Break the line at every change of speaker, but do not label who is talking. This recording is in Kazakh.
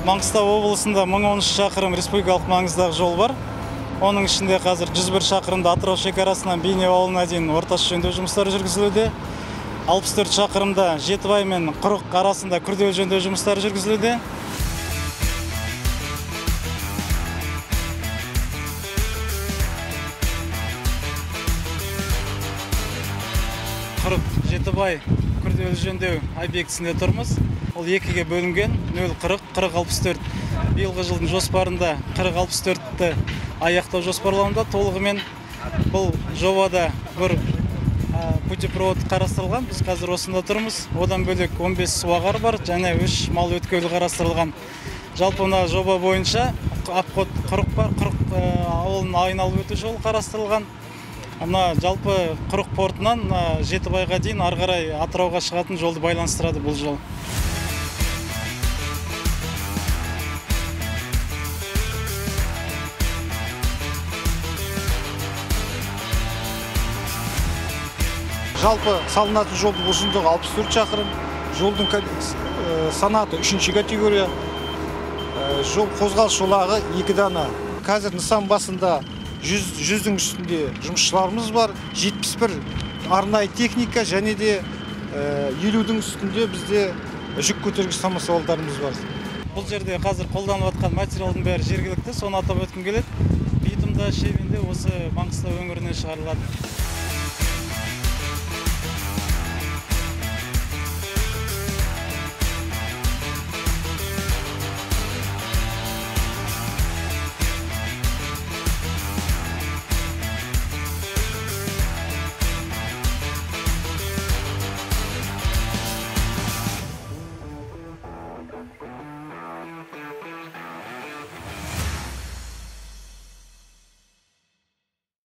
Маңғыстау облысында 1013 шақырым республикалық маңыздағы жол бар. Оның ішінде қазір 101 шақырымда Атырау шекарасынан Бейнеу ауылына дейін орташа жөндеу жұмыстары жүргізілуде. 64 шақырымда Жетібай мен Құрық арасында күрделі жөндеу жұмыстары жүргізілуде. Құрық Жетібай күрделі жөндеу объектісінде тұрмыз. Ол екіге бөлінген 040, 40-64. Биылғы жылдың жоспарында 40-64-ті аяқтау жоспарлануда. Толығымен бұл жобада бір путепровод қарастырылған. Біз қазір осында тұрмыз. Одан бөлек 15 суағар бар, және 3 мал өткелі қарастырылған. Жалпы мына жоба бойынша Апқот Құрық бар, Құрық ауылын айналып өту жолы қарастырылған. Мына жалпы Құрық портынан Жетібайға дейін ары қарай Атырауға шығатын жолды байланыстырады бұл жол.
Жалпы салынатын жолдың ұзындығы 64 шақырым, жолдың санаты 3-ші категория, жол қозғалыс жолағы 2 дана. Қазір нысан басында 100-дің үстінде жұмысшыларымыз бар, 71 арнайы техника және де 50-дің үстінде бізде жүк көтергіш самосвалдарымыз бар.
Бұл жерде қазір қолданып жатқан материалдың бәрі жергілікті, соны атап өткім келеді. Битумда, шебенде осы Маңғыстау өңірінен шығарылады.